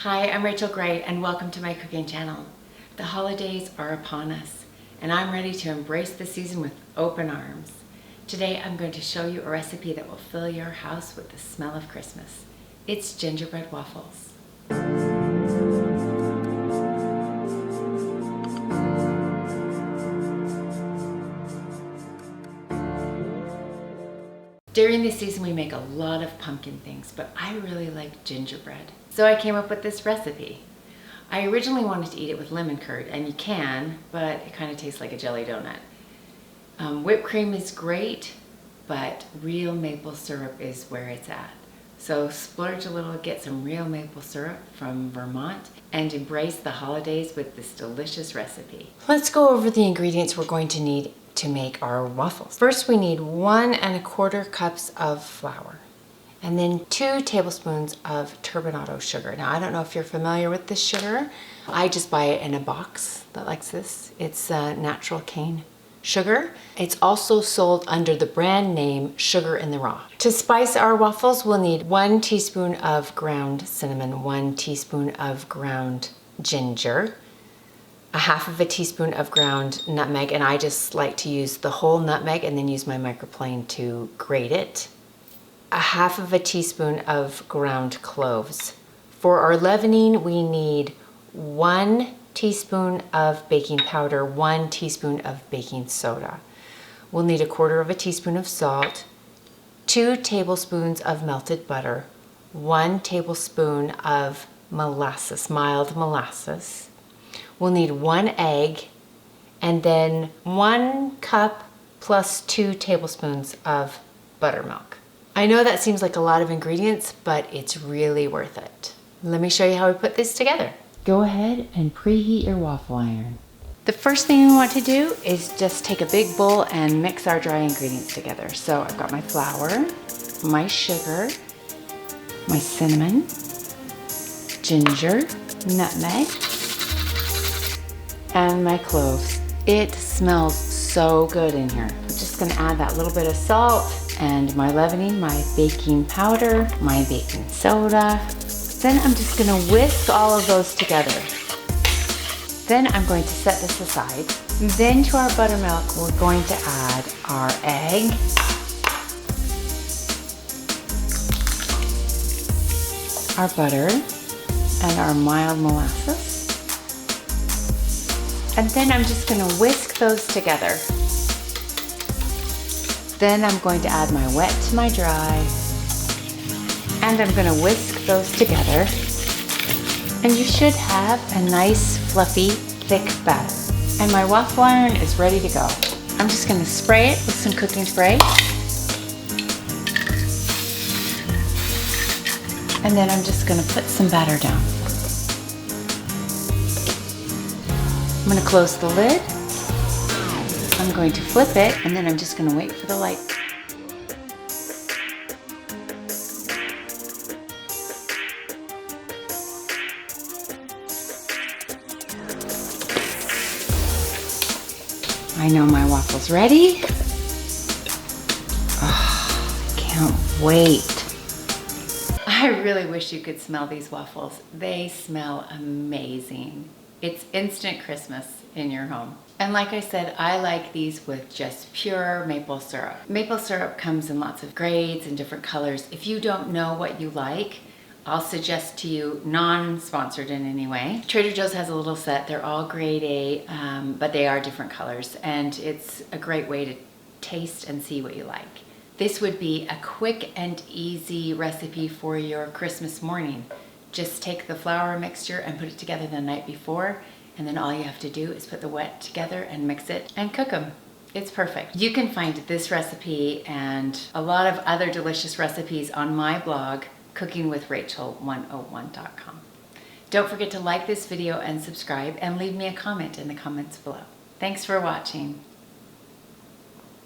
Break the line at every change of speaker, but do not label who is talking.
Hi, I'm Rachel Gray and welcome to my cooking channel. The holidays are upon us and I'm ready to embrace the season with open arms. Today I'm going to show you a recipe that will fill your house with the smell of Christmas. It's gingerbread waffles. During this season we make a lot of pumpkin things, but I really like gingerbread. So I came up with this recipe. I originally wanted to eat it with lemon curd, and you can, but it kind of tastes like a jelly donut. Whipped cream is great, but real maple syrup is where it's at. So splurge a little, get some real maple syrup from Vermont, and embrace the holidays with this delicious recipe. Let's go over the ingredients we're going to need to make our waffles. First, we need 1 1/4 cups of flour, and then 2 tablespoons of turbinado sugar. Now, I don't know if you're familiar with this sugar. I just buy it in a box that likes this. It's natural cane sugar. It's also sold under the brand name Sugar in the Raw. To spice our waffles, we'll need 1 teaspoon of ground cinnamon, 1 teaspoon of ground ginger, 1/2 teaspoon of ground nutmeg, and I just like to use the whole nutmeg and then use my microplane to grate it. 1/2 teaspoon of ground cloves. For our leavening, we need 1 teaspoon of baking powder, 1 teaspoon of baking soda. We'll need 1/4 teaspoon of salt, 2 tablespoons of melted butter, 1 tablespoon of molasses, mild molasses. We'll need 1 egg, and then 1 cup plus 2 tablespoons of buttermilk. I know that seems like a lot of ingredients, but it's really worth it. Let me show you how we put this together. Go ahead and preheat your waffle iron. The first thing we want to do is just take a big bowl and mix our dry ingredients together. So I've got my flour, my sugar, my cinnamon, ginger, nutmeg, and my cloves. It smells so good in here. I'm just gonna add that little bit of salt and my leavening, my baking powder, my baking soda. Then I'm just gonna whisk all of those together. Then I'm going to set this aside. Then to our buttermilk, we're going to add our egg, our butter, and our mild molasses. And then I'm just gonna whisk those together. Then I'm going to add my wet to my dry, and I'm gonna whisk those together. And you should have a nice, fluffy, thick batter. And my waffle iron is ready to go. I'm just gonna spray it with some cooking spray. And then I'm just gonna put some batter down. I'm gonna close the lid. I'm going to flip it, and then I'm just gonna wait for the light. I know my waffle's ready. Oh, can't wait. I really wish you could smell these waffles. They smell amazing. It's instant Christmas in your home. And like I said, I like these with just pure maple syrup. Maple syrup comes in lots of grades and different colors. If you don't know what you like, I'll suggest to you, non-sponsored in any way, Trader Joe's has a little set. They're all grade A, but they are different colors, and it's a great way to taste and see what you like. This would be a quick and easy recipe for your Christmas morning. Just take the flour mixture and put it together the night before, and then all you have to do is put the wet together and mix it and cook them. It's perfect. You can find this recipe and a lot of other delicious recipes on my blog, cookingwithrachel101.com. Don't forget to like this video and subscribe, and leave me a comment in the comments below. Thanks for watching.